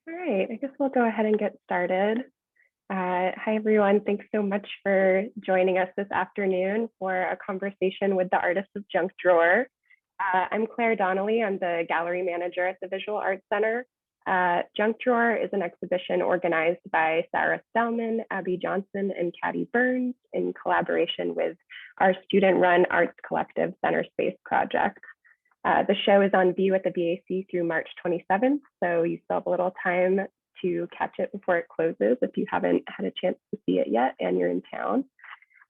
All right, I guess we'll go ahead and get started. Hi, everyone. Thanks so much for joining us this afternoon for a conversation with the artists of Junk Drawer. I'm Claire Donnelly. I'm the gallery manager at the Visual Arts Center. Junk Drawer is an exhibition organized by Sarah Stellman, Abby Johnson, and Caddy Burns in collaboration with our student-run arts collective Center Space project. The show is on view at the VAC through March 27th, so you still have a little time to catch it before it closes if you haven't had a chance to see it yet and you're in town.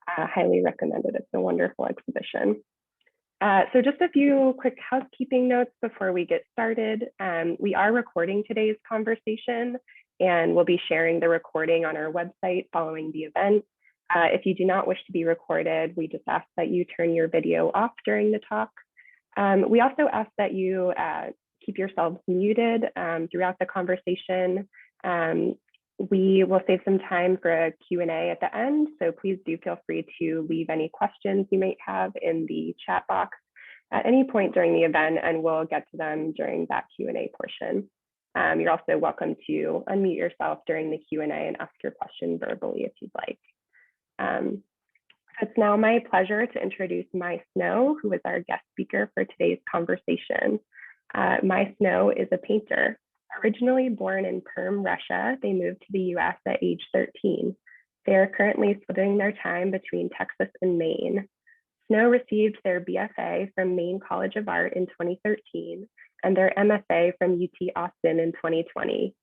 Highly recommend it. It's a wonderful exhibition. So just a few quick housekeeping notes before we get started. We are recording today's conversation and we'll be sharing the recording on our website following the event. If you do not wish to be recorded, we just ask that you turn your video off during the talk. We also ask that you keep yourselves muted throughout the conversation. We will save some time for a Q&A at the end, so please do feel free to leave any questions you might have in the chat box at any point during the event, and we'll get to them during that Q&A portion. You're also welcome to unmute yourself during the Q&A and ask your question verbally if you'd like. It's now my pleasure to introduce Mai Snow, who is our guest speaker for today's conversation. Mai Snow is a painter. Originally born in Perm, Russia, they moved to the US at age 13. They are currently splitting their time between Texas and Maine. Snow received their BFA from Maine College of Art in 2013 and their MFA from UT Austin in 2020.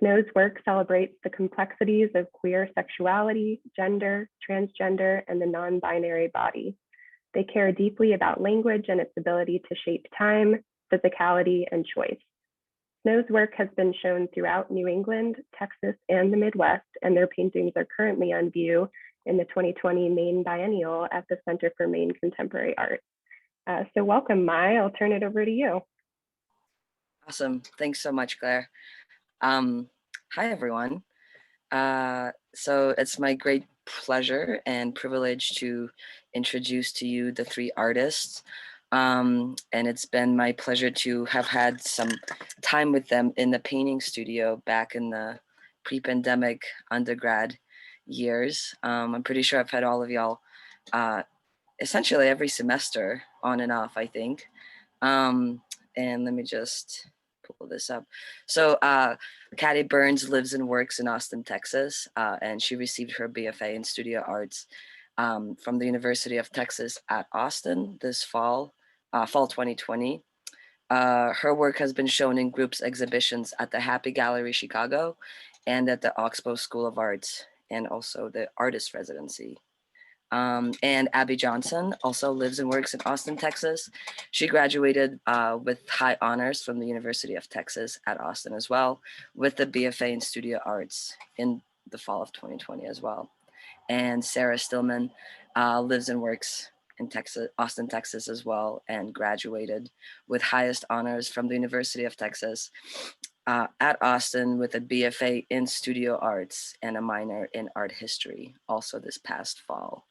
Snow's work celebrates the complexities of queer sexuality, gender, transgender, and the non-binary body. They care deeply about language and its ability to shape time, physicality, and choice. Snow's work has been shown throughout New England, Texas, and the Midwest, and their paintings are currently on view in the 2020 Maine Biennial at the Center for Maine Contemporary Art. So welcome, Mai. I'll turn it over to you. Awesome. Thanks so much, Claire. Hi, everyone. So it's my great pleasure and privilege to introduce to you the three artists. And it's been my pleasure to have had some time with them in the painting studio back in the pre-pandemic undergrad years. I'm pretty sure I've had all of y'all essentially every semester on and off, I think. And let me just pull this up. So Caddy Burns lives and works in Austin, Texas, and she received her BFA in Studio Arts from the University of Texas at Austin this fall 2020. Her work has been shown in groups exhibitions at the Happy Gallery Chicago and at the Oxbow School of Arts and also the Artist Residency. And Abby Johnson also lives and works in Austin, Texas. She graduated with high honors from the University of Texas at Austin as well, with the BFA in Studio Arts in the fall of 2020 as well. And Sarah Stellman lives and works in Texas, Austin, Texas as well, and graduated with highest honors from the University of Texas at Austin with a BFA in Studio Arts and a minor in art history, also this past fall.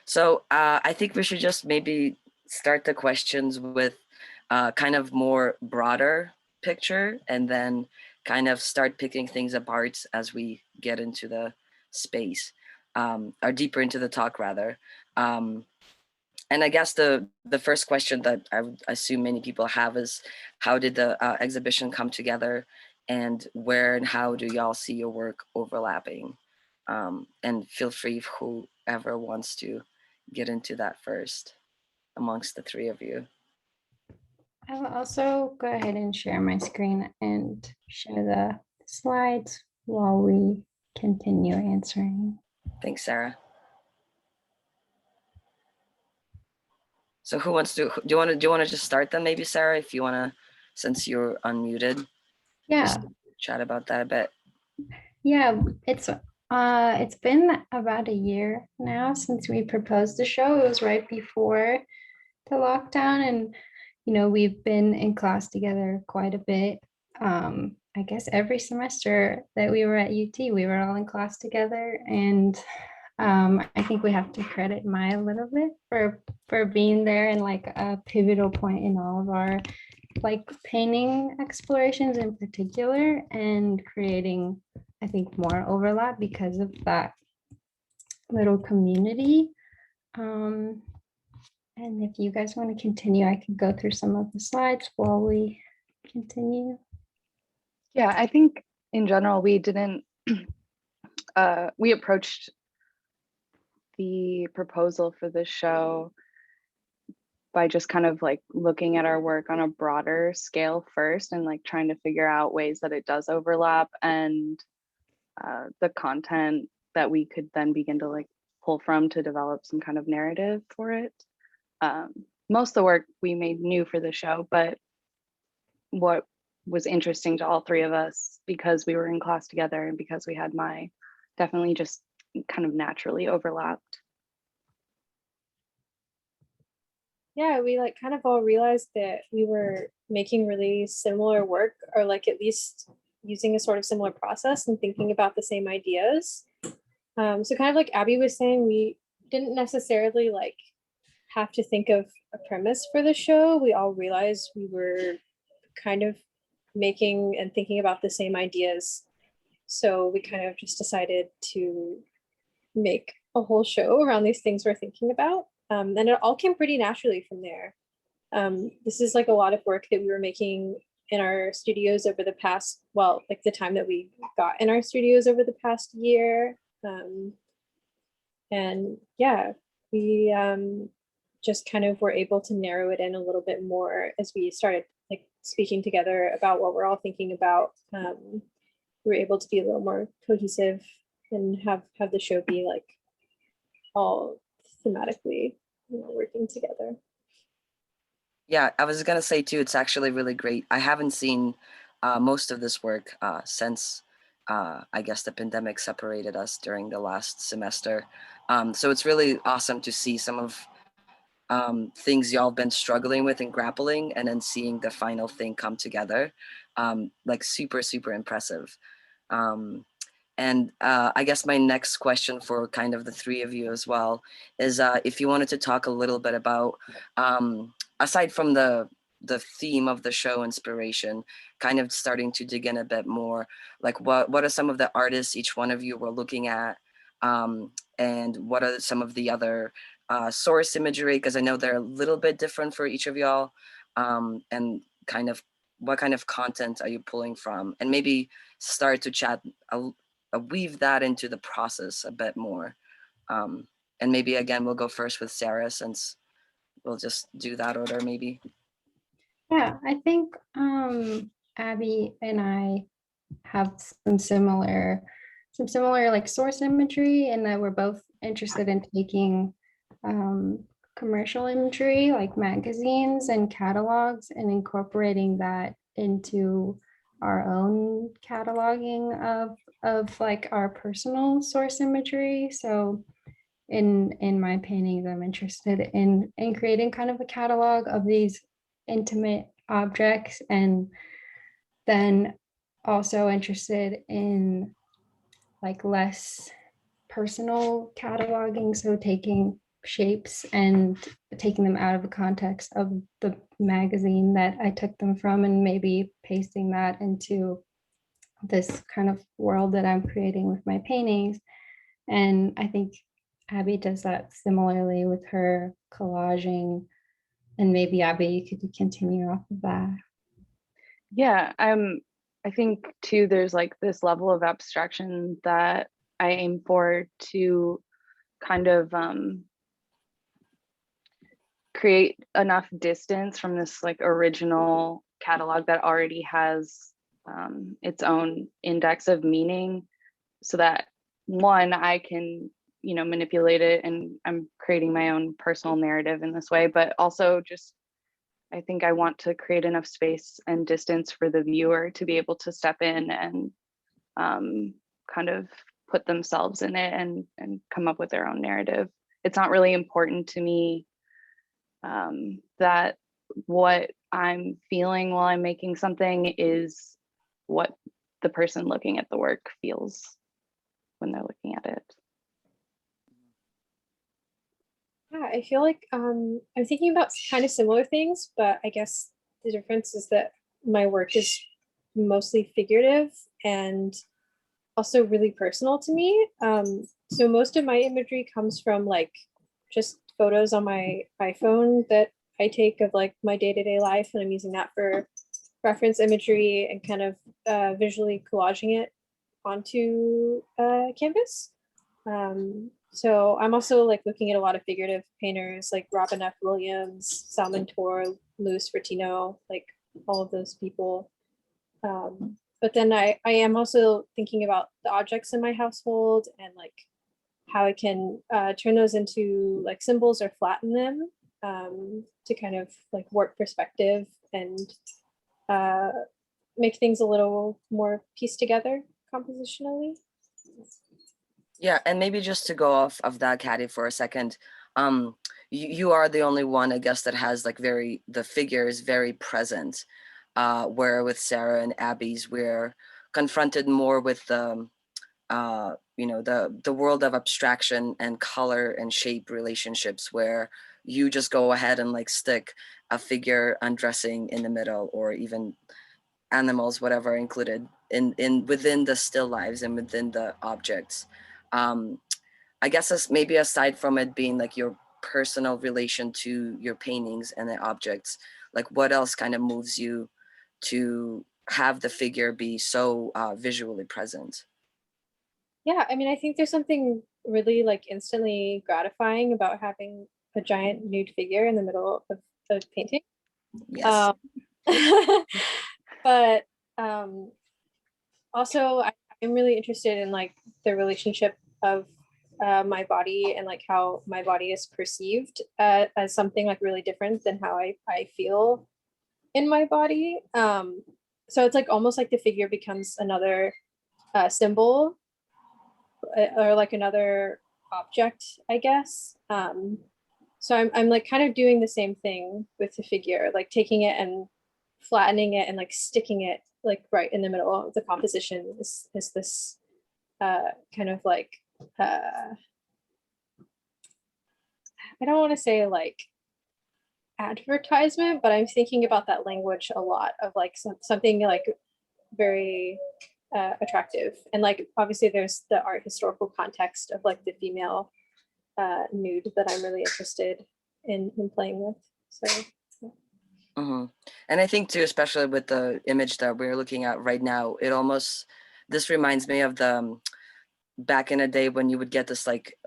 So I think we should just maybe start the questions with kind of more broader picture and then kind of start picking things apart as we get into the space, or deeper into the talk rather. And I guess the first question that I would assume many people have is, how did the exhibition come together, and where and how do y'all see your work overlapping? And feel free whoever wants to get into that first amongst the three of you. I'll also go ahead and share my screen and share the slides while we continue answering. Thanks, Sarah. So who wants to, do you want to just start then maybe, Sarah, if you want to, since you're unmuted? Yeah. Just chat about that a bit. Yeah, it's been about a year now since we proposed the show. It was right before the lockdown, and we've been in class together quite a bit. I guess every semester that we were at UT, we were all in class together, and I think we have to credit Mai a little bit for being there and like a pivotal point in all of our like painting explorations in particular and creating, I think, more overlap because of that little community. And if you guys want to continue, I could go through some of the slides while we continue. Yeah, I think in general, we didn't, we approached the proposal for this show by just kind of like looking at our work on a broader scale first and like trying to figure out ways that it does overlap and the content that we could then begin to like pull from to develop some kind of narrative for it. Most of the work we made new for the show, but what was interesting to all three of us because we were in class together and because we had Mai definitely just kind of naturally overlapped. Yeah, we like kind of all realized that we were making really similar work, or like at least using a sort of similar process and thinking about the same ideas. So kind of like Abby was saying, we didn't necessarily like have to think of a premise for the show. We all realized we were kind of making and thinking about the same ideas. So we kind of just decided to make a whole show around these things we're thinking about. And it all came pretty naturally from there. This is like a lot of work that we were making in our studios over the past, well, like the time that we got in our studios over the past year. And yeah, we just kind of were able to narrow it in a little bit more as we started like speaking together about what we're all thinking about. We were able to be a little more cohesive and have the show be like all thematically, you know, working together. Yeah, I was gonna say too, it's actually really great. I haven't seen most of this work since I guess the pandemic separated us during the last semester. So it's really awesome to see some of things y'all been struggling with and grappling, and then seeing the final thing come together. Like super, super impressive. And I guess my next question for kind of the three of you as well is if you wanted to talk a little bit about, aside from the theme of the show, inspiration, kind of starting to dig in a bit more, like what are some of the artists each one of you were looking at, and what are some of the other source imagery, because I know they're a little bit different for each of y'all, and kind of what kind of content are you pulling from, and maybe start to chat weave that into the process a bit more. And maybe again, we'll go first with Sarah, since we'll just do that order maybe. Yeah, I think Abby and I have some similar like source imagery, and that we're both interested in taking commercial imagery like magazines and catalogs and incorporating that into our own cataloging of like our personal source imagery. So in my paintings, I'm interested in creating kind of a catalog of these intimate objects, and then also interested in like less personal cataloging, so taking shapes and taking them out of the context of the magazine that I took them from, and maybe pasting that into this kind of world that I'm creating with my paintings. And I think Abby does that similarly with her collaging, and maybe Abby, you could continue off of that. Yeah, I think too, there's like this level of abstraction that I aim for to kind of create enough distance from this like original catalog that already has its own index of meaning, so that one, I can, you know, manipulate it, and I'm creating my own personal narrative in this way, but also just I think I want to create enough space and distance for the viewer to be able to step in and kind of put themselves in it and come up with their own narrative. It's not really important to me that what I'm feeling while I'm making something is what the person looking at the work feels when they're looking at it. Yeah, I feel like I'm thinking about kind of similar things, but I guess the difference is that my work is mostly figurative and also really personal to me. So most of my imagery comes from like just photos on my iPhone that I take of like my day-to-day life, and I'm using that for reference imagery and kind of visually collaging it onto canvas. So I'm also like looking at a lot of figurative painters like Robin F. Williams, Salvatore, Louis Fertino, like all of those people. But then I am also thinking about the objects in my household and like how I can turn those into like symbols or flatten them to kind of like work perspective and make things a little more pieced together compositionally. Yeah, and maybe just to go off of that, Caddy, for a second, you are the only one, I guess, that has like the figure is very present, where with Sarah and Abby's, we're confronted more with the, the world of abstraction and color and shape relationships, where you just go ahead and like stick a figure undressing in the middle, or even animals, whatever included in within the still lives and within the objects. I guess maybe aside from it being like your personal relation to your paintings and the objects, like what else kind of moves you to have the figure be so visually present? Yeah, I mean, I think there's something really like instantly gratifying about having a giant nude figure in the middle of a painting. Yes. But also I'm really interested in like the relationship of my body and like how my body is perceived as something like really different than how I feel in my body. So it's like almost like the figure becomes another symbol or like another object, I guess. So I'm like kind of doing the same thing with the figure, like taking it and flattening it and like sticking it like right in the middle of the composition is this kind of like I don't want to say like advertisement, but I'm thinking about that language a lot of like something like very attractive. And like obviously there's the art historical context of like the female nude that I'm really interested in playing with. So Mm-hmm. And I think too, especially with the image that we're looking at right now, this reminds me of the back in the day when you would get this like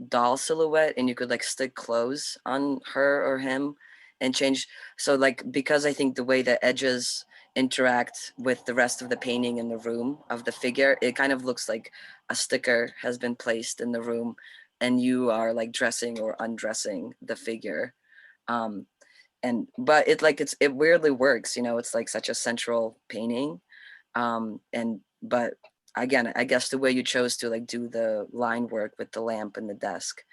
doll silhouette and you could like stick clothes on her or him and change. So like, because I think the way the edges interact with the rest of the painting in the room of the figure, it kind of looks like a sticker has been placed in the room and you are like dressing or undressing the figure. But it weirdly works, it's like such a central painting. But again, I guess the way you chose to like do the line work with the lamp and the desk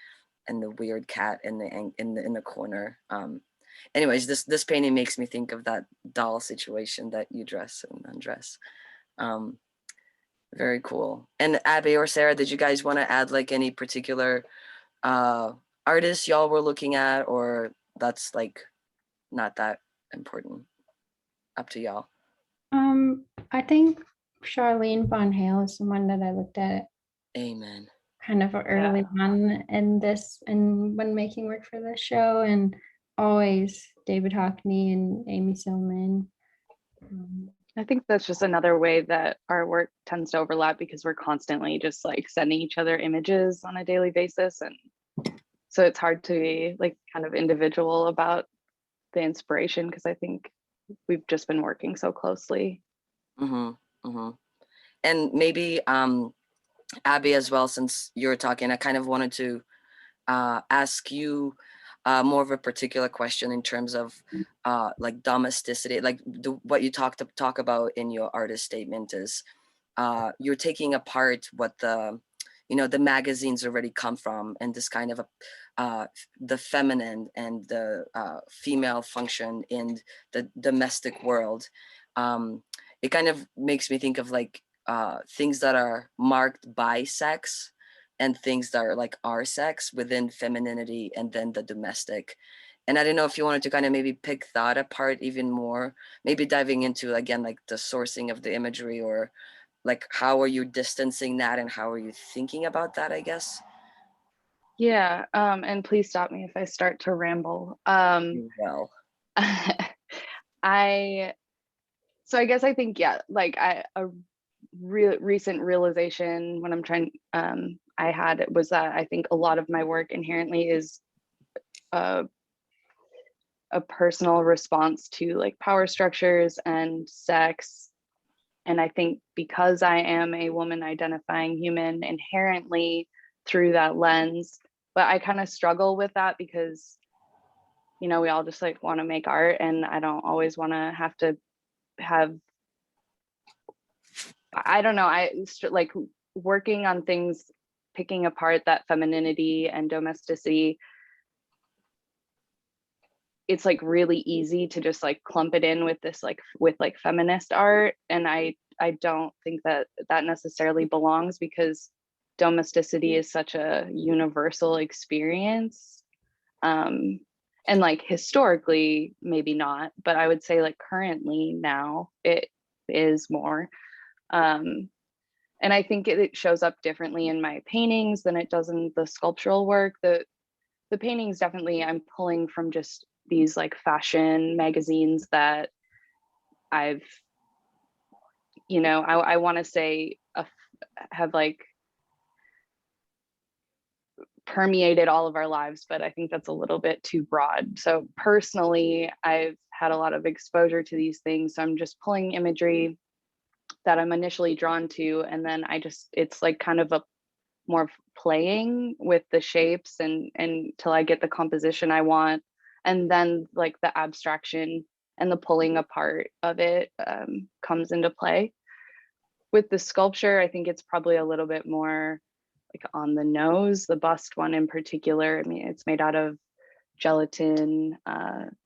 and the weird cat in the corner. Anyways, this painting makes me think of that doll situation that you dress and undress. Very cool. And Abby or Sarah, did you guys want to add like any particular artists y'all were looking at, or that's like not that important? Up to y'all. I think Charlene Von Hale is the one that I looked at Amen. kind of early on in this and when making work for this show, and always David Hockney and Amy Sillman. I think that's just another way that our work tends to overlap, because we're constantly just like sending each other images on a daily basis, and so it's hard to be like kind of individual about the inspiration, because I think we've just been working so closely. Mm-hmm, mm-hmm. And maybe Abby as well, since you were talking, I kind of wanted to ask you more of a particular question in terms of like domesticity, like what you talk about in your artist statement is you're taking apart what the magazines already come from, and this kind of the feminine and the female function in the domestic world. It kind of makes me think of like things that are marked by sex and things that are like our sex within femininity and then the domestic. And I don't know if you wanted to kind of maybe pick that apart even more, maybe diving into, again, like the sourcing of the imagery, or like how are you distancing that and how are you thinking about that, I guess. Yeah, and please stop me if I start to ramble. Well, I guess I think, yeah, like a recent realization when I'm trying, I had, it was that I think a lot of my work inherently is a personal response to like power structures and sex. And I think because I am a woman identifying human inherently through that lens, but I kind of struggle with that because, you know, we all just like want to make art, and I don't always want to have, I don't know, like working on things, picking apart that femininity and domesticity. It's like really easy to just like clump it in with this, like with like feminist art. And I don't think that that necessarily belongs, because domesticity is such a universal experience. And like historically, maybe not, but I would say like currently now it is more. And I think it shows up differently in my paintings than it does in the sculptural work. The paintings, definitely I'm pulling from just these like fashion magazines that I've, you know, I want to say have like permeated all of our lives, but I think that's a little bit too broad. So personally, I've had a lot of exposure to these things. So I'm just pulling imagery that I'm initially drawn to, and then it's like kind of a more playing with the shapes and till I get the composition I want, and then like the abstraction and the pulling apart of it comes into play. With the sculpture, I think it's probably a little bit more like on the nose. The bust one in particular, I mean, it's made out of gelatin,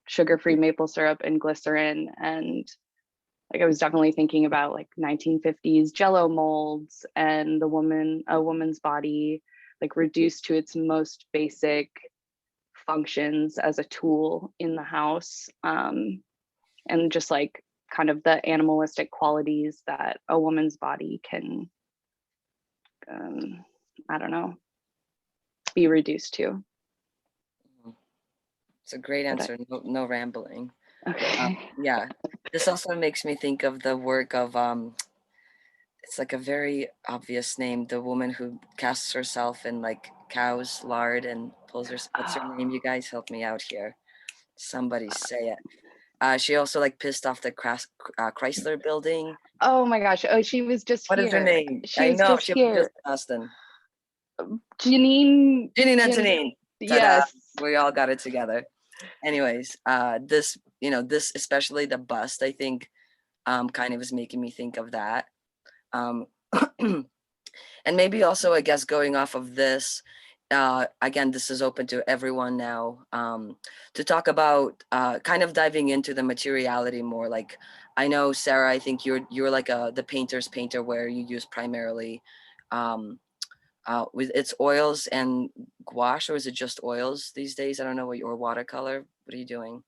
sugar-free maple syrup, and glycerin, and like I was definitely thinking about like 1950s Jello molds and a woman's body like reduced to its most basic functions as a tool in the house, and just like kind of the animalistic qualities that a woman's body can, I don't know, be reduced to. it's a great answer. No rambling. Okay. Yeah, this also makes me think of the work of it's like a very obvious name, the woman who casts herself in like cow's lard and pulls her, what's her name? You guys help me out here. Somebody say it. She also like pissed off the Chrysler building. Oh my gosh. Oh, she was just What here. is her name? She I was know, just she was here. just in Austin. Janine Antonin. Yes. We all got it together. Anyways, this, you know, this, especially the bust, I think kind of is making me think of that. And maybe also, I guess, going off of this, again, this is open to everyone now, to talk about kind of diving into the materiality more. Like, I know, Sarah, I think you're like the painter's painter, where you use primarily with its oils and gouache, or is it just oils these days? I don't know, what your watercolor. What are you doing?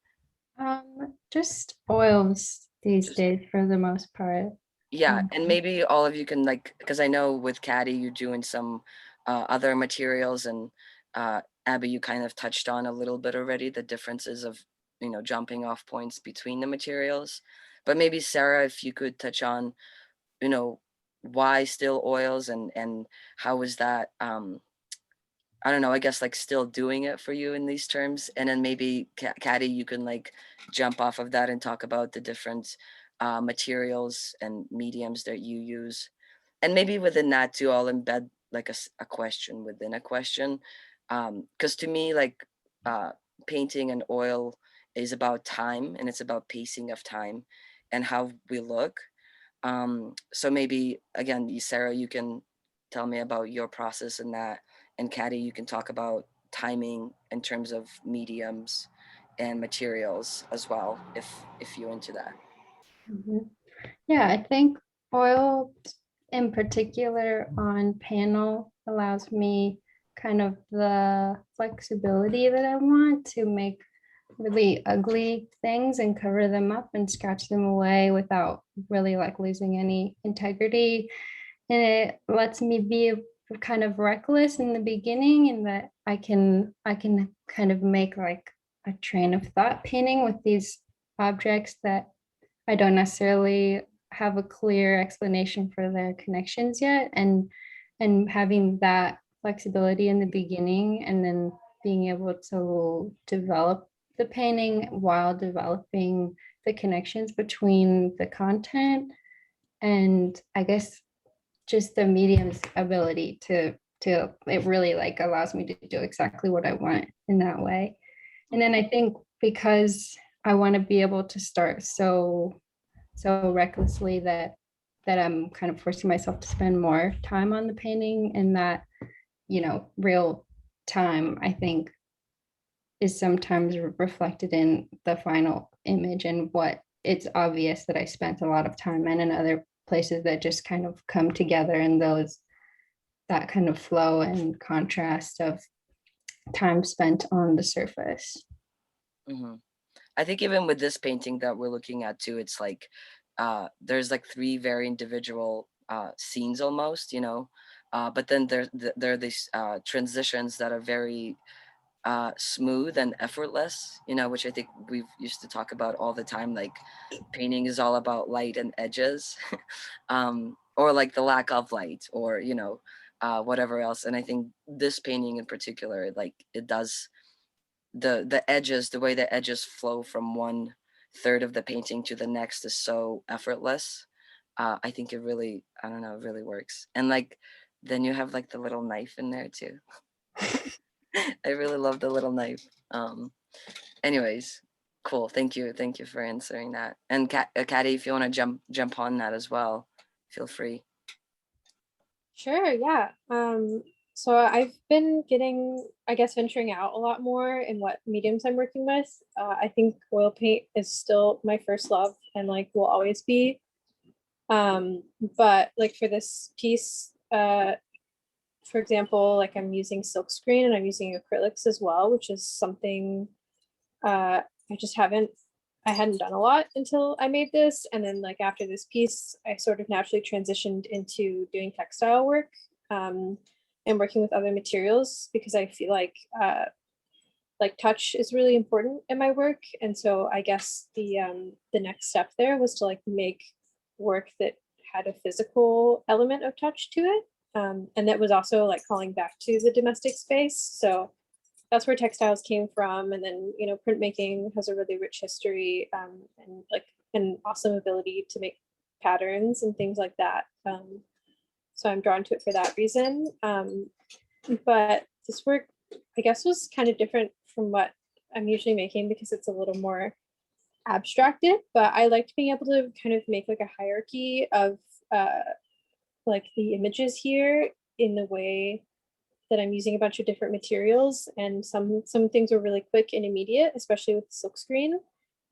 Just oils these Just days for the most part. Yeah, and maybe all of you can, like, because I know with Caddy you're doing some other materials, and Abby, you kind of touched on a little bit already the differences of, you know, jumping off points between the materials. But maybe Sarah, if you could touch on, you know, why still oils, and how is that I don't know, I guess like still doing it for you in these terms. And then maybe Caddy, you can like jump off of that and talk about the different materials and mediums that you use. And maybe within that too, I'll embed like a question within a question. Because to me, like painting and oil is about time, and it's about pacing of time and how we look. So maybe again, Sarah, you can tell me about your process in that, and Caddy, you can talk about timing in terms of mediums and materials as well, if you're into that. Mhm. Yeah, I think oil in particular on panel allows me kind of the flexibility that I want to make really ugly things and cover them up and scratch them away without really like losing any integrity. And it lets me be kind of reckless in the beginning, and that I can kind of make like a train of thought painting with these objects that I don't necessarily have a clear explanation for their connections yet. And having that flexibility in the beginning, and then being able to develop the painting while developing the connections between the content, and I guess just the medium's ability to it really like allows me to do exactly what I want in that way. And then I think because I want to be able to start so recklessly that I'm kind of forcing myself to spend more time on the painting, and that, you know, real time, I think, is sometimes reflected in the final image, and what it's obvious that I spent a lot of time in, and other places that just kind of come together in those, that kind of flow and contrast of time spent on the surface. Hmm. I think even with this painting that we're looking at too, it's like there's like three very individual scenes almost, you know, but then there are these transitions that are very smooth and effortless, you know, which I think we've used to talk about all the time. Like painting is all about light and edges, or like the lack of light, or you know, whatever else. And I think this painting in particular, like it does the edges, the way the edges flow from one third of the painting to the next is so effortless. I think it really, I don't know, it really works. And like then you have like the little knife in there too. I really love the little knife. Anyways, cool. Thank you for answering that. And Caddy, if you want to jump on that as well, feel free. Sure, yeah. So I've been getting, I guess, venturing out a lot more in what mediums I'm working with. I think oil paint is still my first love and like will always be. But like for this piece, for example, like I'm using silk screen and I'm using acrylics as well, which is something I just I hadn't done a lot until I made this. And then like after this piece, I sort of naturally transitioned into doing textile work, and working with other materials, because I feel like touch is really important in my work. And so I guess the next step there was to like make work that had a physical element of touch to it. And that was also like calling back to the domestic space. So that's where textiles came from. And then, you know, printmaking has a really rich history, and like an awesome ability to make patterns and things like that. So I'm drawn to it for that reason. But this work, I guess, was kind of different from what I'm usually making because it's a little more abstracted, but I liked being able to kind of make like a hierarchy of like the images here in the way that I'm using a bunch of different materials, and some things were really quick and immediate, especially with silkscreen,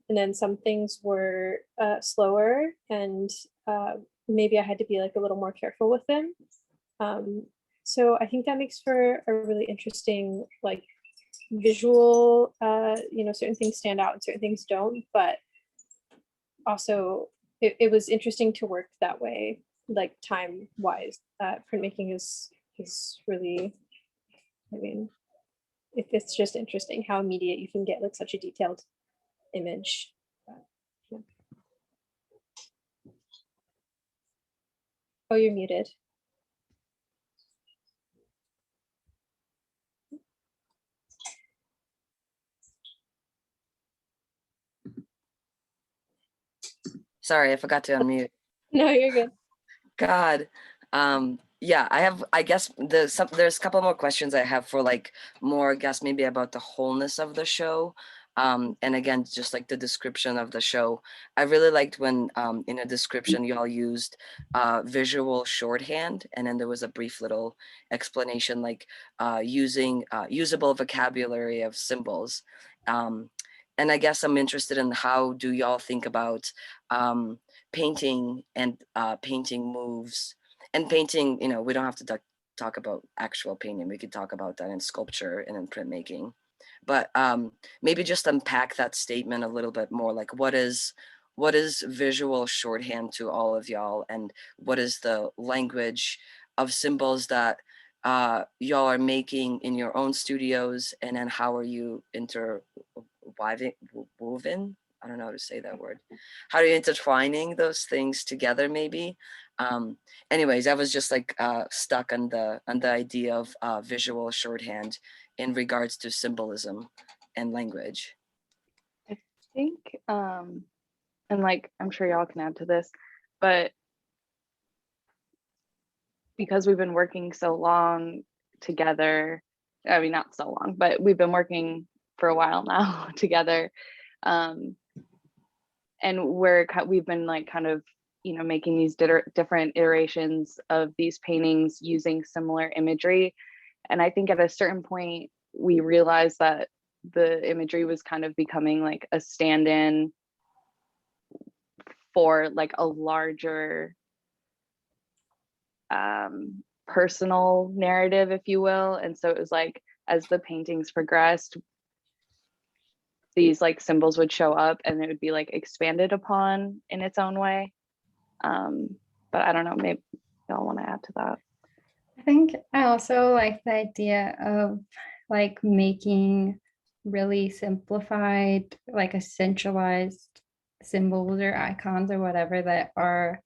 and then some things were slower, and maybe I had to be like a little more careful with them. So I think that makes for a really interesting like visual, you know, certain things stand out and certain things don't, but also it was interesting to work that way, like time wise. Printmaking is really, I mean, it's just interesting how immediate you can get like such a detailed image. Yeah. Oh, you're muted. Sorry, I forgot to unmute. No, you're good. God. Yeah, I guess there's a couple more questions I have for like more, I guess maybe about the wholeness of the show. And again, just like the description of the show. I really liked when in a description you all used visual shorthand, and then there was a brief little explanation like using usable vocabulary of symbols. And I guess I'm interested in how do y'all think about painting and painting moves and painting, you know, we don't have to talk about actual painting. We could talk about that in sculpture and in printmaking. but maybe just unpack that statement a little bit more. Like, what is visual shorthand to all of y'all, and what is the language of symbols that y'all are making in your own studios, and then how are you woven? I don't know how to say that word. How are you intertwining those things together, maybe? Anyways, I was just like stuck on the idea of visual shorthand in regards to symbolism and language. I think, and like, I'm sure y'all can add to this, but because we've been working so long together, I mean, not so long, but we've been working for a while now together. And we've been like kind of, you know, making these different iterations of these paintings using similar imagery. And I think at a certain point, we realized that the imagery was kind of becoming like a stand-in for like a larger personal narrative, if you will. And so it was like, as the paintings progressed, these like symbols would show up and it would be like expanded upon in its own way. But I don't know, maybe y'all want to add to that. I think I also like the idea of like making really simplified, like essentialized symbols or icons or whatever that are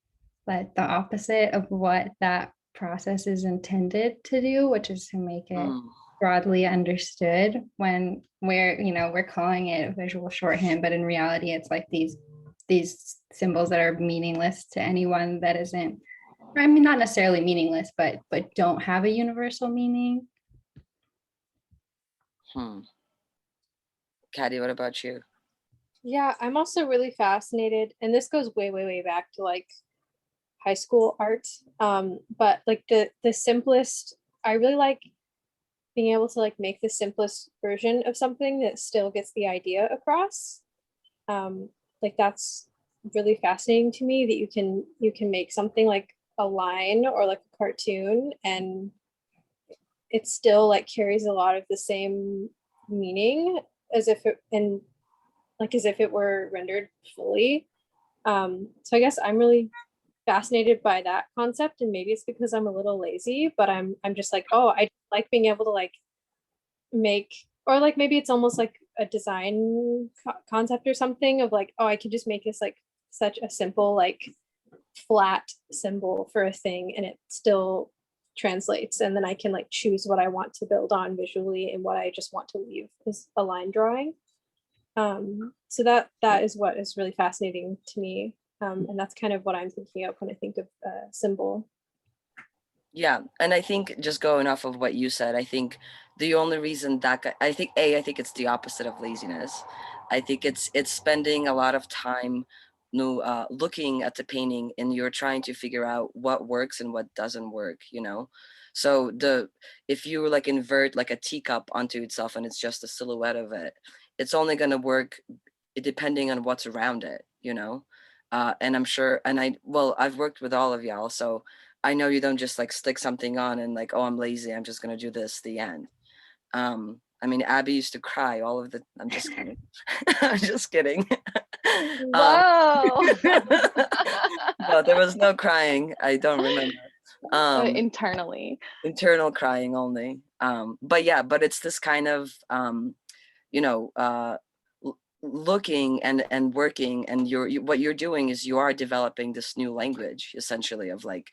like the opposite of what that process is intended to do, which is to make it broadly understood when we're calling it visual shorthand, but in reality it's like these symbols that are meaningless to anyone that isn't, I mean, not necessarily meaningless, but don't have a universal meaning. Caddy, what about you? Yeah, I'm also really fascinated, and this goes way, way, way back to like high school art. But like the simplest, I really like being able to like make the simplest version of something that still gets the idea across. Like that's really fascinating to me, that you can make something like a line or like a cartoon and it still like carries a lot of the same meaning as if it were rendered fully. So I guess I'm really fascinated by that concept, and maybe it's because I'm a little lazy, but I'm just like, oh, I like being able to like make, or like maybe it's almost like a design concept or something of like, oh, I can just make this like such a simple like flat symbol for a thing and it still translates, and then I can like choose what I want to build on visually and what I just want to leave as a line drawing. So that is what is really fascinating to me, and that's kind of what I'm thinking of when I think of symbol. Yeah, and I think just going off of what you said, I think the only reason that I think it's the opposite of laziness. I think it's spending a lot of time looking at the painting, and you're trying to figure out what works and what doesn't work, you know. So if you like invert like a teacup onto itself and it's just a silhouette of it, it's only going to work depending on what's around it, you know. And I'm sure, and I've worked with all of y'all, so I know you don't just like stick something on and like, oh, I'm lazy, I'm just gonna do this, the end. I mean, Abby used to cry all of the, I'm just kidding. I'm just kidding. Whoa. No, there was no crying. I don't remember. Internally. Internal crying only. But yeah, but it's this kind of, you know, looking and working, and what you're doing is you are developing this new language essentially of like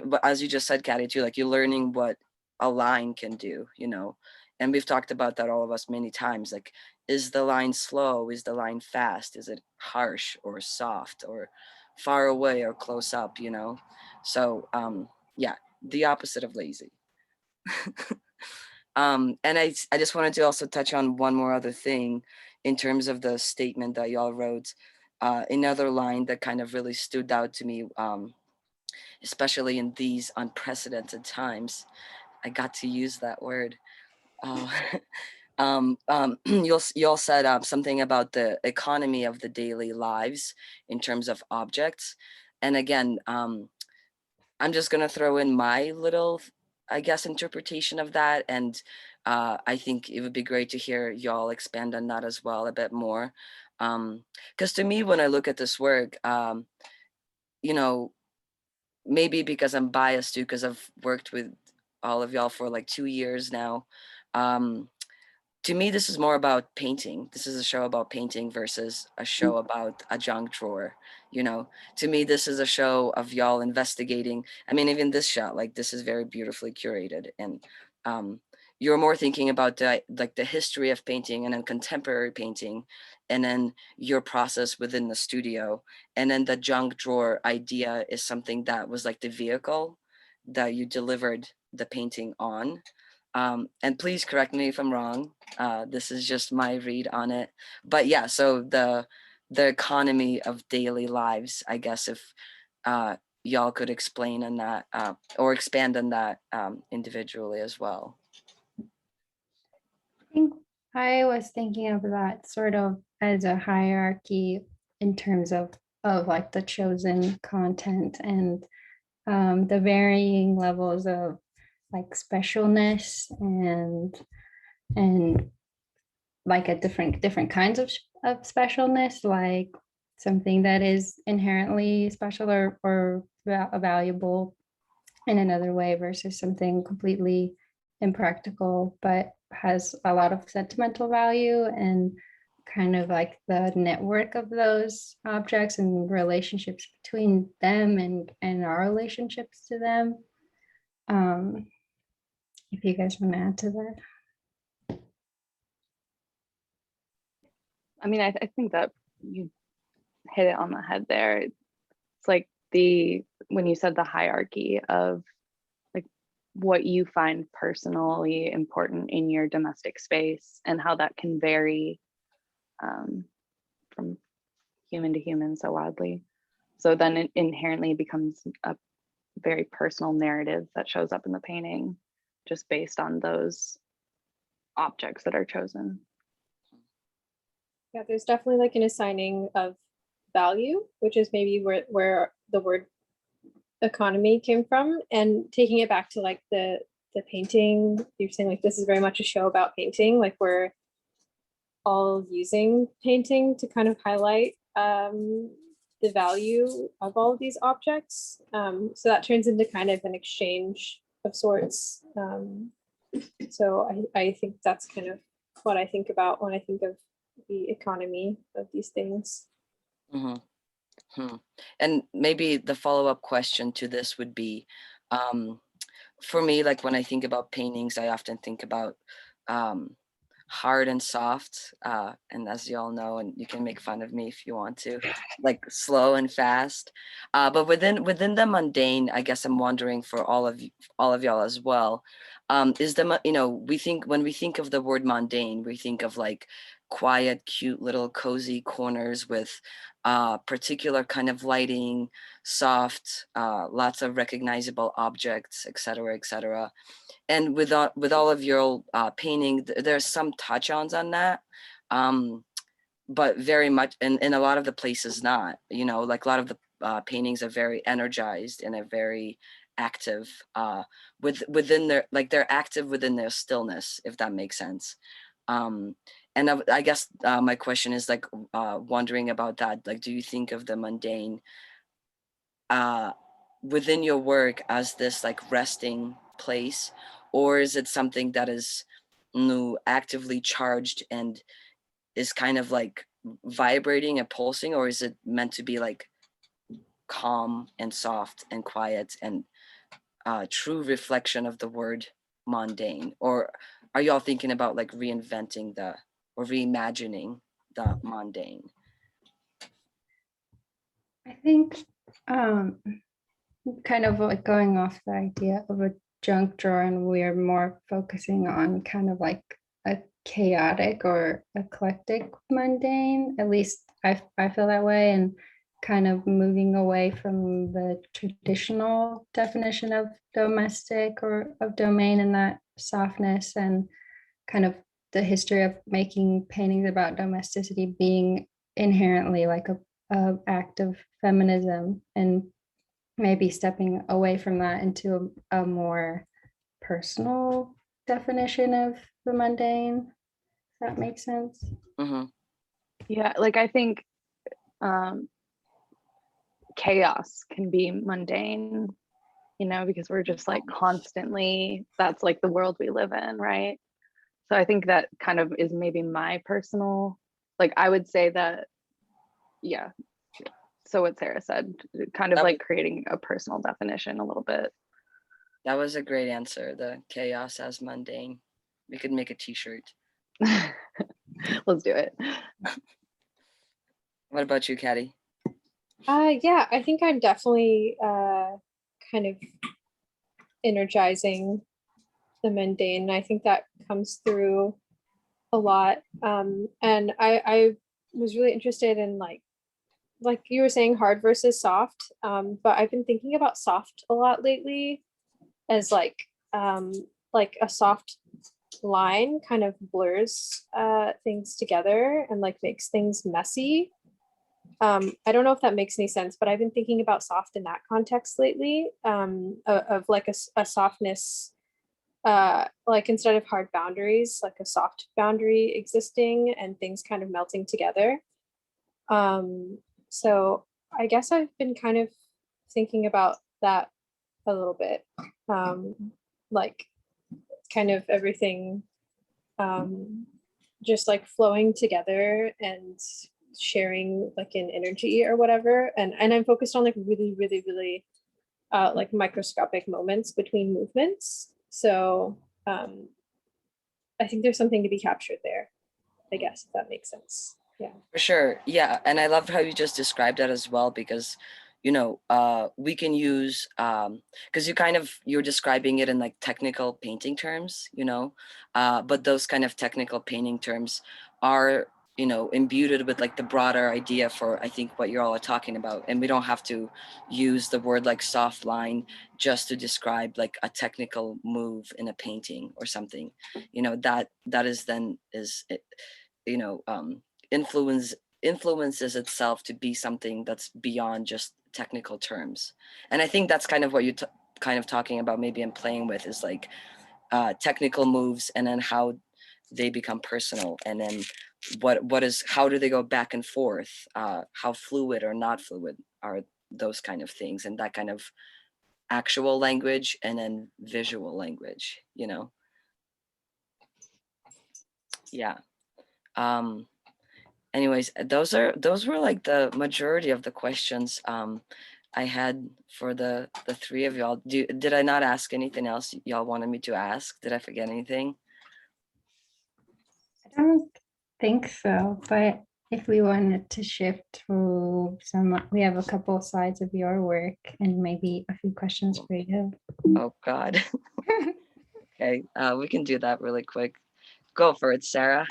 but as you just said, Caddy, too, like you're learning what a line can do, you know. And we've talked about that, all of us, many times. Like, is the line slow, is the line fast, is it harsh or soft or far away or close up, you know? So yeah, the opposite of lazy. And I just wanted to also touch on one more other thing in terms of the statement that y'all wrote. Another line that kind of really stood out to me, especially in these unprecedented times. I got to use that word. Y'all said something about the economy of the daily lives in terms of objects. And again, I'm just gonna throw in my little, I guess, interpretation of that. And I think it would be great to hear y'all expand on that as well a bit more. Because to me, when I look at this work, you know, maybe because I'm biased too, because I've worked with all of y'all for like 2 years now. Um, to me, this is more about painting. This is a show about painting versus a show about a junk drawer. You know, to me, this is a show of y'all investigating. I mean, even this shot, like this is very beautifully curated, and um, you're more thinking about the history of painting and then contemporary painting, and then your process within the studio, and then the junk drawer idea is something that was like the vehicle that you delivered the painting on. And please correct me if I'm wrong. This is just my read on it. But yeah, so the economy of daily lives, I guess, if y'all could explain on that or expand on that individually as well. I think I was thinking of that sort of as a hierarchy in terms of like the chosen content and the varying levels of like specialness and like a different kinds of specialness, like something that is inherently special or valuable in another way versus something completely impractical but has a lot of sentimental value, and kind of like the network of those objects and relationships between them and our relationships to them. If you guys want to add to that. I mean, I think that you hit it on the head there. It's like when you said the hierarchy of like what you find personally important in your domestic space and how that can vary from human to human so wildly. So then it inherently becomes a very personal narrative that shows up in the painting just based on those objects that are chosen. Yeah, there's definitely like an assigning of value, which is maybe where the word economy came from, and taking it back to like the painting. You're saying like this is very much a show about painting, like we're all using painting to kind of highlight the value of all of these objects. So that turns into kind of an exchange of sorts. So I think that's kind of what I think about when I think of the economy of these things. Mm-hmm. And maybe the follow-up question to this would be, for me, like when I think about paintings, I often think about hard and soft, and as you all know, and you can make fun of me if you want to, like slow and fast. But within the mundane, I guess I'm wondering for all of y'all as well, is when we think of the word mundane, we think of like quiet, cute little cozy corners with particular kind of lighting, soft, lots of recognizable objects, etc., etc. And with all of your painting, there's some touch-ons on that, but very much, and in a lot of the places not. Like a lot of the paintings are very energized and are very active within their, like they're active within their stillness, if that makes sense. And I guess my question is like wondering about that. Like, do you think of the mundane within your work as this like resting place, or is it something that is actively charged and is kind of like vibrating and pulsing, or is it meant to be like calm and soft and quiet and true reflection of the word mundane? Or are y'all thinking about like reinventing or reimagining the mundane? I think kind of like going off the idea of a junk drawer, and we're more focusing on kind of like a chaotic or eclectic mundane. At least I feel that way, and kind of moving away from the traditional definition of domestic or of domain and that softness, and kind of the history of making paintings about domesticity being inherently like a act of feminism, and maybe stepping away from that into a more personal definition of the mundane. If that makes sense. Mm-hmm. Yeah, like I think chaos can be mundane, you know, because we're just like constantly, that's like the world we live in, right? So I think that kind of is maybe my personal, like I would say that, yeah. So what Sarah said, kind of like creating a personal definition a little bit. That was a great answer. The chaos as mundane. We could make a t-shirt. Let's do it. What about you, Caddy? Yeah, I think I'm definitely kind of energizing the mundane. I think that comes through a lot. And I was really interested in like you were saying, hard versus soft. But I've been thinking about soft a lot lately as like a soft line kind of blurs things together and like makes things messy. I don't know if that makes any sense, but I've been thinking about soft in that context lately, of like a softness, like instead of hard boundaries, like a soft boundary existing and things kind of melting together. So I guess I've been kind of thinking about that a little bit, like kind of everything just like flowing together and sharing like an energy or whatever. And I'm focused on like really like microscopic moments between movements. So I think there's something to be captured there, I guess, if that makes sense. Yeah. For sure. Yeah. And I love how you just described that as well, because, you know, we can use, because you're describing it in like technical painting terms, you know, but those kind of technical painting terms are, you know, imbued with like the broader idea for, I think, what you're all talking about. And we don't have to use the word like soft line just to describe like a technical move in a painting or something, you know, that is then is, you know, influences itself to be something that's beyond just technical terms. And I think that's kind of what you're kind of talking about maybe and playing with is like technical moves and then how they become personal, and then how do they go back and forth, how fluid or not fluid are those kind of things, and that kind of actual language and then visual language, you know. Yeah. Anyways, those were like the majority of the questions I had for the three of y'all. Did I not ask anything else y'all wanted me to ask? Did I forget anything? I don't think so, but if we wanted to shift to we have a couple of slides of your work and maybe a few questions for you. Oh God. Okay, we can do that really quick. Go for it, Sarah.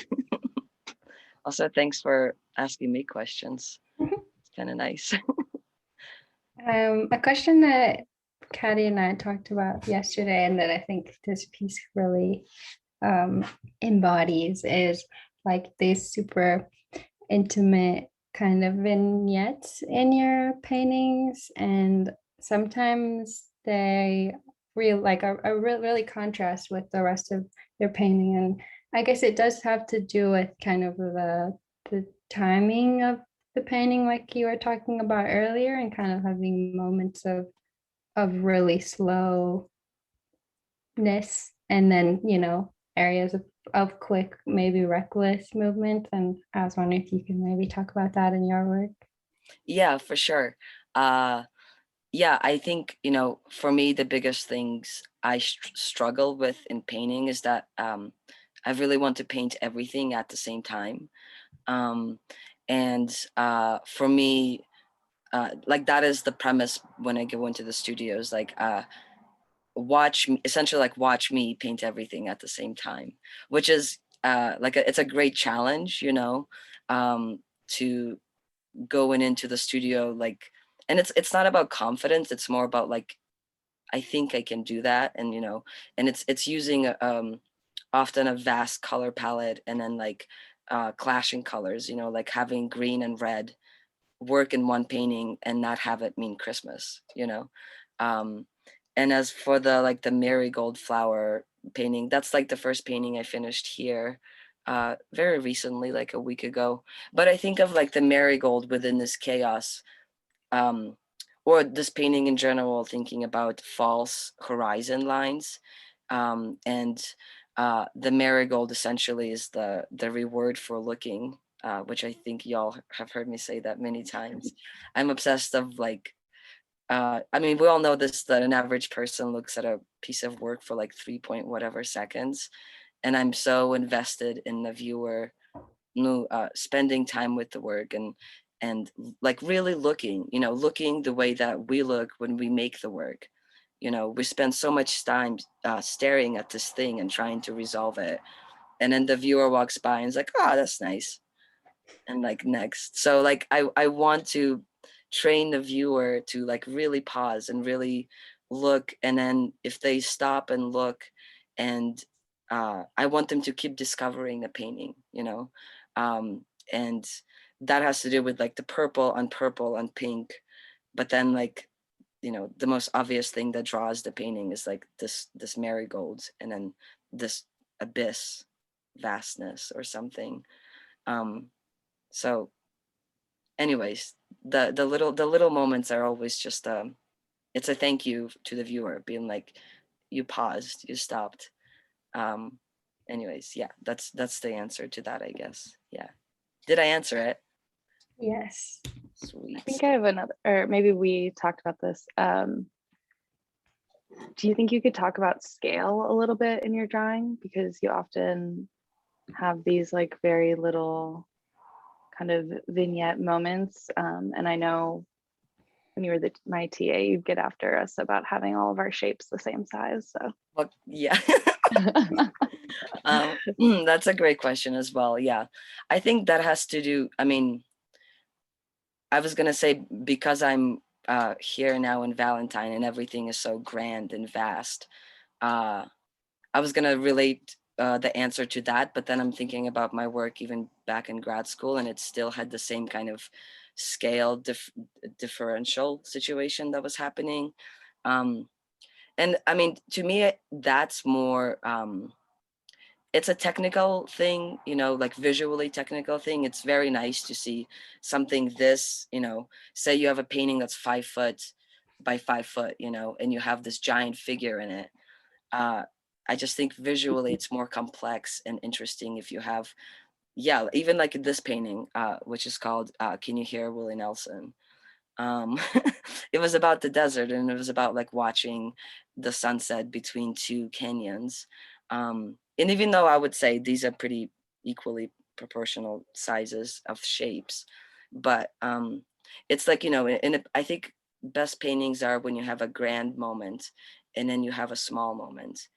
Also, thanks for asking me questions. It's kind of nice. A question that Caddy and I talked about yesterday, and that I think this piece really embodies, is like these super intimate kind of vignettes in your paintings, and sometimes they are really contrast with the rest of your painting. And I guess it does have to do with kind of the timing of the painting, like you were talking about earlier, and kind of having moments of really slowness, and then, you know, areas of quick, maybe reckless movement. And I was wondering if you can maybe talk about that in your work. Yeah, for sure. Yeah, I think, you know, for me, the biggest things I struggle with in painting is that I really want to paint everything at the same time. And for me, like that is the premise when I go into the studios, like essentially like watch me paint everything at the same time, which is like it's a great challenge, you know, to going into the studio, like, and it's not about confidence, it's more about like I think I can do that, and you know, and it's using often a vast color palette, and then like clashing colors, you know, like having green and red work in one painting and not have it mean Christmas, you know. And as for the like the marigold flower painting, that's like the first painting I finished here very recently, like a week ago. But I think of like the marigold within this chaos, um, or this painting in general, thinking about false horizon lines. And the marigold essentially is the reward for looking, which I think y'all have heard me say that many times. I'm obsessed of like, I mean, we all know this, that an average person looks at a piece of work for like 3 point whatever seconds. And I'm so invested in the viewer spending time with the work and like really looking, looking the way that we look when we make the work. We spend so much time staring at this thing and trying to resolve it. And then the viewer walks by and is like, oh, that's nice. And like next. So like I want to train the viewer to like really pause and really look. And then if they stop and look, and I want them to keep discovering the painting, and that has to do with like the purple on pink. But then like, the most obvious thing that draws the painting is like this marigold, and then this abyss, vastness or something. So anyways, the little moments are always just it's a thank you to the viewer, being like, you paused, you stopped. um Anyways, yeah, that's the answer to that, I guess. Yeah, did I answer it? Yes. Sweet. I think I have another, or maybe we talked about this. Do you think you could talk about scale a little bit in your drawing? Because you often have these like very little kind of vignette moments. And I know when you were my TA, you'd get after us about having all of our shapes the same size. So Well, yeah. That's a great question as well. Yeah, I think that has to do, I mean, I was gonna say, because I'm here now in Valentine and everything is so grand and vast, uh, I was gonna relate the answer to that, but then I'm thinking about my work even back in grad school, and it still had the same kind of scale differential situation that was happening. Um, and I mean, to me, that's more, it's a technical thing, like visually technical thing. It's very nice to see something this, say you have a painting that's 5 foot by 5 foot, and you have this giant figure in it. I just think visually it's more complex and interesting if you have, yeah, even like this painting, which is called Can You Hear Willie Nelson? um it was about the desert, and it was about like watching the sunset between two canyons. And even though I would say these are pretty equally proportional sizes of shapes, but it's like, I think best paintings are when you have a grand moment and then you have a small moment,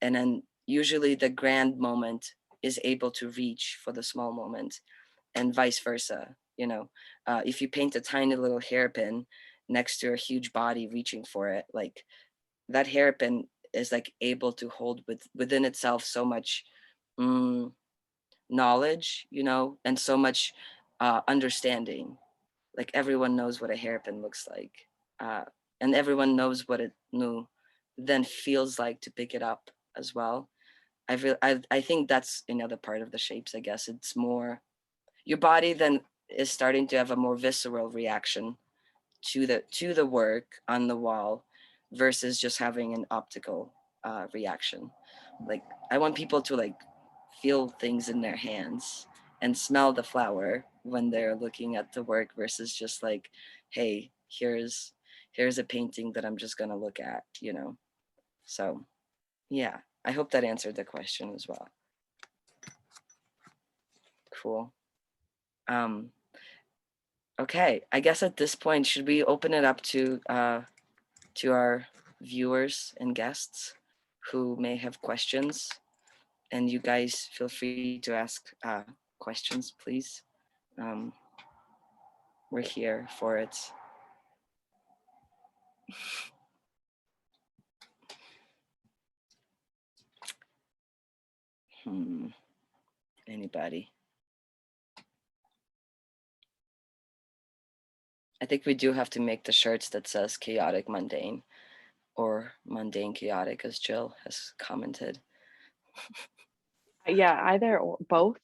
and then usually the grand moment is able to reach for the small moment, and vice versa. If you paint a tiny little hairpin next to a huge body reaching for it, like that hairpin is like able to hold within itself so much mm, knowledge, and so much understanding. Like everyone knows what a hairpin looks like, uh, and everyone knows what it then feels like to pick it up as well. I think that's another part of the shapes. I guess it's more your body then is starting to have a more visceral reaction to the work on the wall versus just having an optical reaction. Like I want people to like feel things in their hands and smell the flower when they're looking at the work versus just like, hey, here's a painting that I'm just gonna look at. So yeah, I hope that answered the question as well. Cool. um Okay, I guess at this point, should we open it up to our viewers and guests who may have questions? And you guys feel free to ask questions, please. Um, we're here for it. Anybody? I think we do have to make the shirts that says chaotic mundane. or mundane chaotic, as Jill has commented. Yeah, either or both.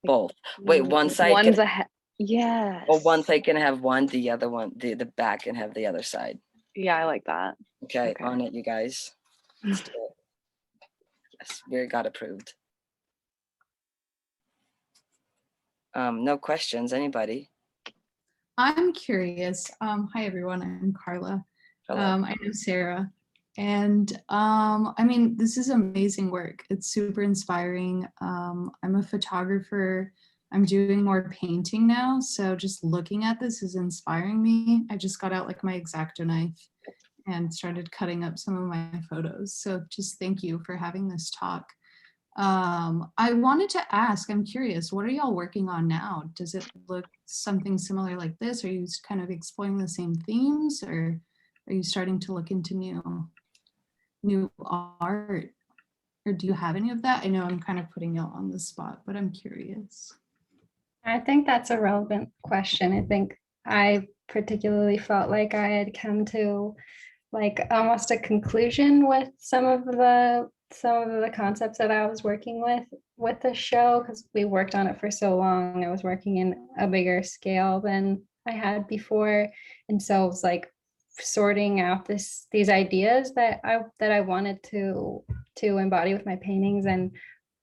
Both. Wait, one side One's can, ahead. Yes. or one side can have one, the other one, the back can have the other side. Yeah, I like that. Okay, Okay. on it, you guys. Let's do it. Yes, we got approved. No questions, anybody? I'm curious. Hi everyone, I'm Carla. Hello. I know Sarah. And I mean, this is amazing work. It's super inspiring. I'm a photographer. I'm doing more painting now. So just looking at this is inspiring me. I just got out like my X-Acto knife and started cutting up some of my photos. So just thank you for having this talk. I wanted to ask, I'm curious, what are y'all working on now? Does it look something similar like this? Are you kind of exploring the same themes, or are you starting to look into new art? Or do you have any of that? I know I'm kind of putting y'all on the spot, but I'm curious. I think that's a relevant question. I think I particularly felt like I had come to like almost a conclusion with some of the concepts that I was working with the show, because we worked on it for so long. I was working in a bigger scale than I had before, and so it was like sorting out these ideas that I wanted to embody with my paintings, and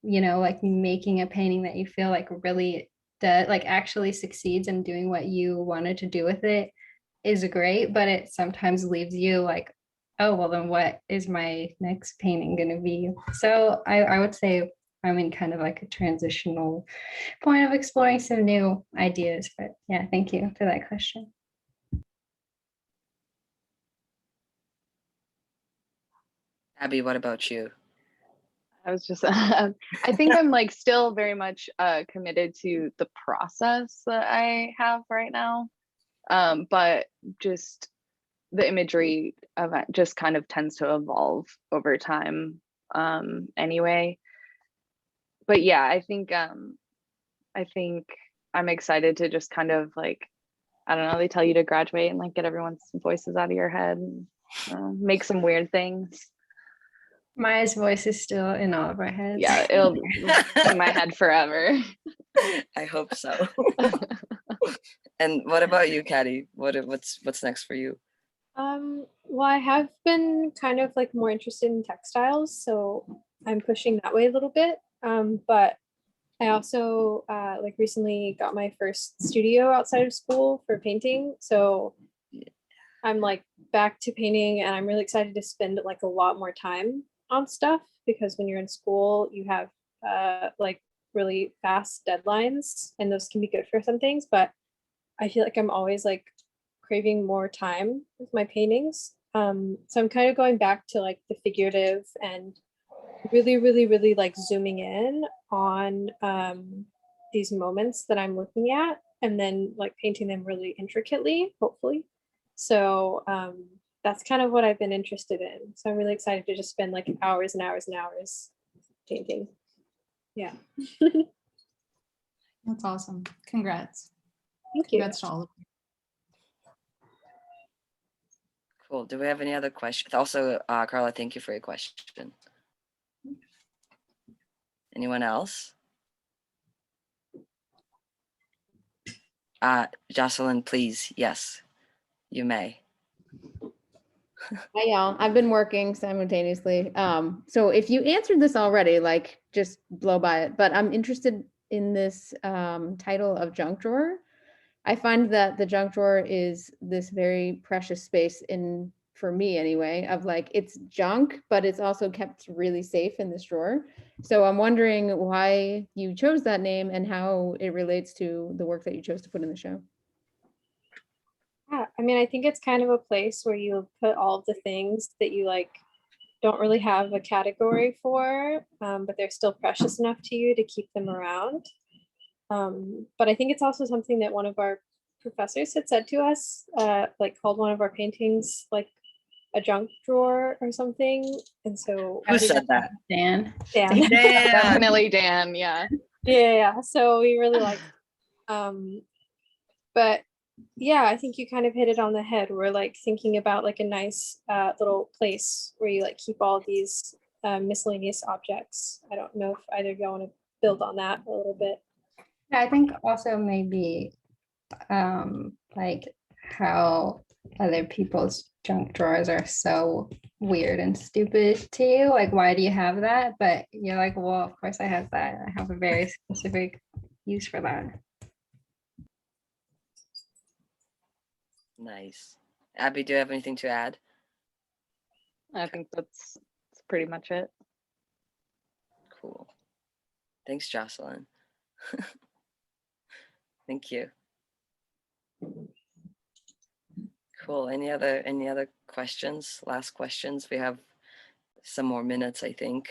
like making a painting that you feel like really does like actually succeeds in doing what you wanted to do with it is great, but it sometimes leaves you like, oh, well, then what is my next painting going to be? So I would say I'm in kind of like a transitional point of exploring some new ideas. But yeah, thank you for that question. Abby, what about you? I was just, I think I'm like still very much committed to the process that I have right now. But just the imagery of it just kind of tends to evolve over time anyway. But yeah, I think I'm excited to just kind of like, I don't know, they tell you to graduate and like get everyone's voices out of your head and make some weird things. Mai's voice is still in all of our heads. Yeah, it'll be in my head forever. I hope so. And what about you, Caddy? What's next for you? Well, I have been kind of like more interested in textiles, so I'm pushing that way a little bit. But I also like recently got my first studio outside of school for painting, so I'm like back to painting, and I'm really excited to spend like a lot more time on stuff, because when you're in school, you have like really fast deadlines, and those can be good for some things, but I feel like I'm always like craving more time with my paintings. So I'm kind of going back to like the figurative and really like zooming in on these moments that I'm looking at, and then like painting them really intricately, hopefully. So that's kind of what I've been interested in. So I'm really excited to just spend like hours and hours and hours painting. Yeah. That's awesome. Congrats. Thank you. Congrats to all of you. Cool. Do we have any other questions? Also, Carla, thank you for your question. Anyone else? Jocelyn, please. Yes, you may. Hi, y'all. I've been working simultaneously. So if you answered this already, like just blow by it, but I'm interested in this title of junk drawer. I find that the junk drawer is this very precious space for me anyway, of like, it's junk, but it's also kept really safe in this drawer. So I'm wondering why you chose that name and how it relates to the work that you chose to put in the show. Yeah, I mean, I think it's kind of a place where you put all of the things that you like don't really have a category for, but they're still precious enough to you to keep them around. But I think it's also something that one of our professors had said to us, like called one of our paintings like a junk drawer or something. And so Who said that? Dan. Dan. Definitely Dan, yeah. Yeah. So we really like, but Yeah, I think you kind of hit it on the head. We're like thinking about like a nice little place where you like keep all these miscellaneous objects. I don't know if either of y'all want to build on that a little bit. Yeah, I think also maybe like how other people's junk drawers are so weird and stupid to you. Like, why do you have that? But you're like, well, of course I have that. I have a very specific use for that. Nice. Abby, do you have anything to add? I think that's pretty much it. Cool. Thanks, Jocelyn. Thank you. Cool. Any other questions? Last questions? We have some more minutes, I think.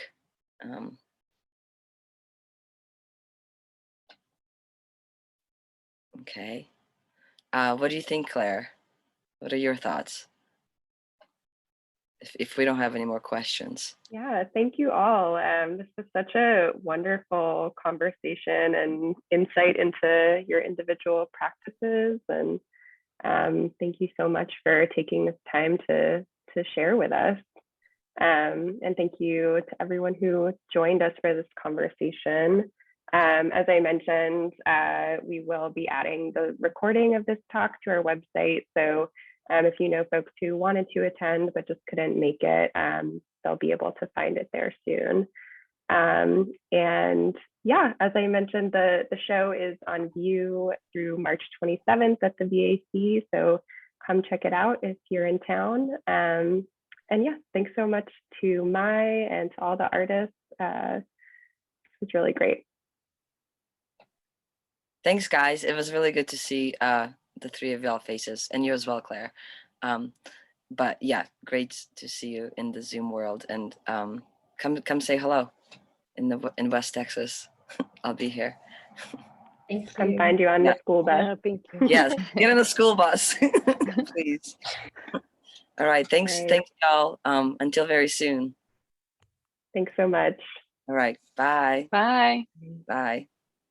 Okay. What do you think, Claire? What are your thoughts? If we don't have any more questions. Yeah, thank you all. This was such a wonderful conversation and insight into your individual practices. And thank you so much for taking this time to share with us. And thank you to everyone who joined us for this conversation. As I mentioned, we will be adding the recording of this talk to our website. So if you know folks who wanted to attend but just couldn't make it, they'll be able to find it there soon. And yeah, as I mentioned, the show is on view through March 27th at the VAC. So come check it out if you're in town. And yeah, thanks so much to Mai and to all the artists. It was really great. Thanks, guys. It was really good to see the three of y'all faces, and you as well, Claire. But yeah, great to see you in the Zoom world, and come say hello in West Texas. I'll be here. Come find you on the school bus. Yeah, thank you. Yes, get in the school bus, please. All right, thanks y'all. Until very soon. Thanks so much. All right, bye. Bye. Bye.